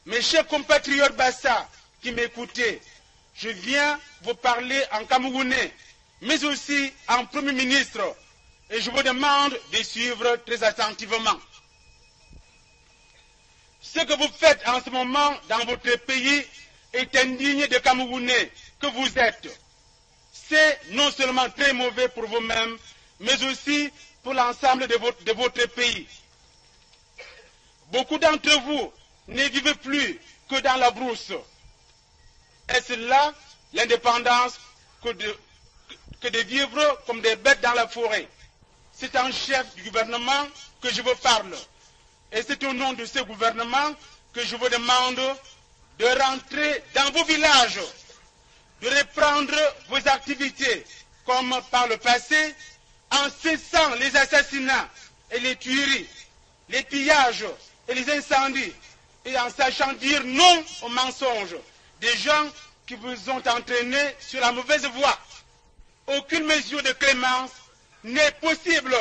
Mes chers compatriotes Bassa qui m'écoutez, je viens vous parler en camerounais, mais aussi en Premier ministre, et je vous demande de suivre très attentivement. Ce que vous faites en ce moment dans votre pays est indigne de Camerounais que vous êtes. C'est non seulement très mauvais pour vous-même, mais aussi pour l'ensemble de votre pays. Beaucoup d'entre vous ne vivent plus que dans la brousse. Est-ce là l'indépendance que de vivre comme des bêtes dans la forêt? C'est un chef du gouvernement que je vous parle. Et c'est au nom de ce gouvernement que je vous demande de rentrer dans vos villages, de reprendre vos activités comme par le passé, en cessant les assassinats et les tueries, les pillages et les incendies, et en sachant dire non aux mensonges des gens qui vous ont entraîné sur la mauvaise voie. Aucune mesure de clémence n'est possible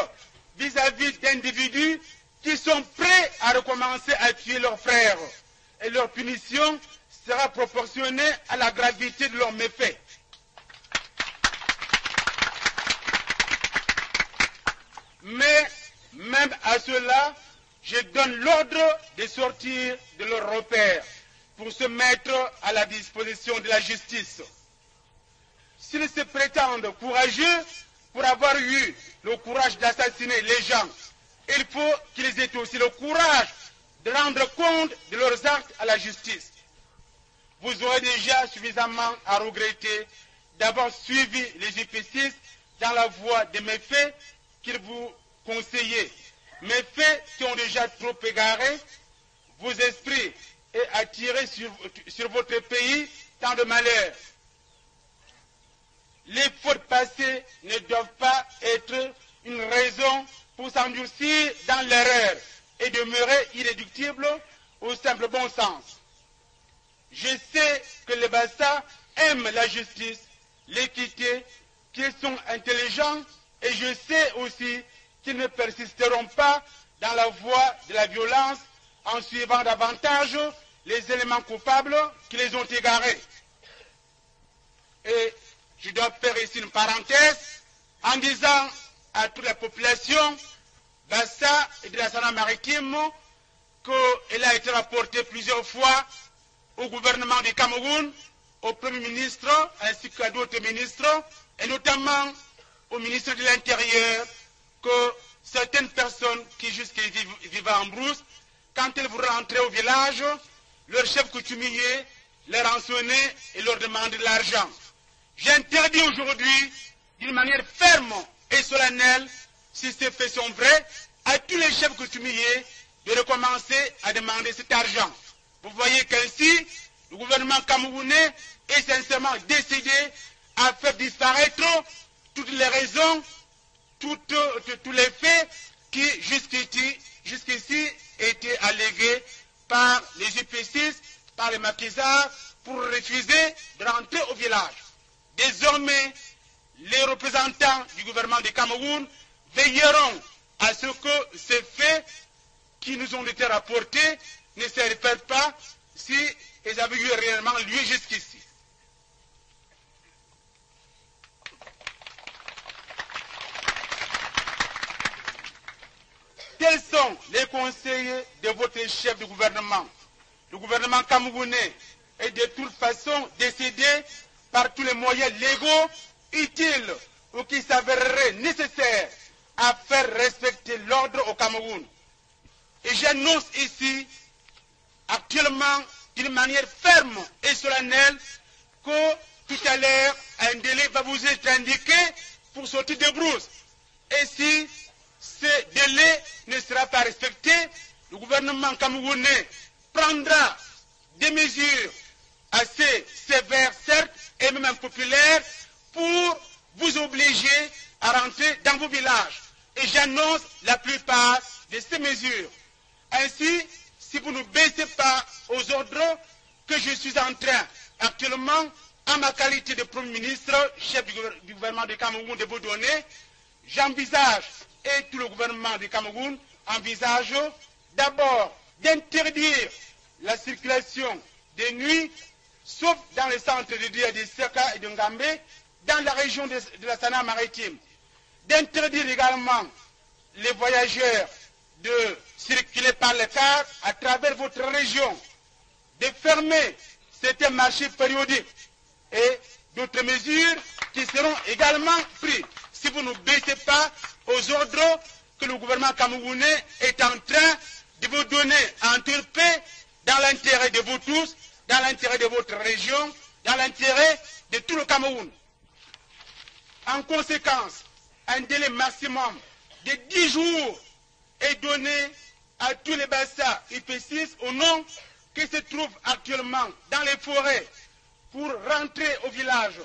vis-à-vis d'individus qui sont prêts à recommencer à tuer leurs frères, et leur punition sera proportionnée à la gravité de leurs méfaits. Mais même à cela, je donne l'ordre de sortir de leur repère pour se mettre à la disposition de la justice. S'ils se prétendent courageux pour avoir eu le courage d'assassiner les gens, il faut qu'ils aient aussi le courage de rendre compte de leurs actes à la justice. Vous aurez déjà suffisamment à regretter d'avoir suivi les UPCistes dans la voie des méfaits qu'ils vous conseillaient, méfaits qui ont déjà trop égaré vos esprits et attiré sur votre pays tant de malheurs. Les fautes passées ne doivent pas être une raison pour s'endurcir dans l'erreur et demeurer irréductible au simple bon sens. Je sais que les Bassa aiment la justice, l'équité, qu'ils sont intelligents, et je sais aussi qu'ils ne persisteront pas dans la voie de la violence en suivant davantage les éléments coupables qui les ont égarés. Et je dois faire ici une parenthèse en disant à toute la population Bassa et de la Sana-Maritime qu'elle a été rapportée plusieurs fois au gouvernement du Cameroun, au Premier ministre ainsi qu'à d'autres ministres, et notamment au ministre de l'Intérieur, que certaines personnes qui jusqu'ici vivaient en brousse, quand elles vont rentrer au village, leur chef coutumier les rançonnait et leur demandait de l'argent. J'interdis aujourd'hui, d'une manière ferme et solennelle, si ces faits sont vrais, à tous les chefs coutumiers de recommencer à demander cet argent. Vous voyez qu'ainsi, le gouvernement camerounais est sincèrement décidé à faire disparaître toutes les raisons, tous les faits qui jusqu'ici étaient allégués par les UPCistes, par les maquisards, pour refuser de rentrer au village. Désormais, les représentants du gouvernement du Cameroun veilleront à ce que ces faits qui nous ont été rapportés ne se répètent pas si ils avaient eu réellement lieu jusqu'ici. Quels sont les conseillers de votre chef de gouvernement? Le gouvernement camerounais est de toute façon décidé par tous les moyens légaux utiles ou qui s'avéreraient nécessaires à faire respecter l'ordre au Cameroun. Et j'annonce ici, actuellement, d'une manière ferme et solennelle, que tout à l'heure, un délai va vous être indiqué pour sortir de brousse. Et si ce délai ne sera pas respecté, le gouvernement camerounais prendra des mesures assez sévères, certes, et même impopulaires, pour vous obliger à rentrer dans vos villages. Et j'annonce la plupart de ces mesures. Ainsi, si vous ne baissez pas aux ordres que je suis en train actuellement, en ma qualité de Premier ministre, chef du gouvernement du Cameroun, de vous donner, j'envisage, et tout le gouvernement du Cameroun envisage, d'abord d'interdire la circulation circulation de nuit, sauf dans les centres de Dia de Seka et de Ngambe, dans la région de la Sana maritime. D'interdire également les voyageurs de circuler par le car à travers votre région, de fermer certains marchés périodiques et d'autres mesures qui seront également prises si vous n'obéissez pas aux ordres que le gouvernement camerounais est en train de vous donner en toute paix, dans l'intérêt de vous tous, dans l'intérêt de votre région, dans l'intérêt de tout le Cameroun. En conséquence, un délai maximum de 10 jours est donné à tous les bassins IP6 au nom qui se trouvent actuellement dans les forêts pour rentrer au village.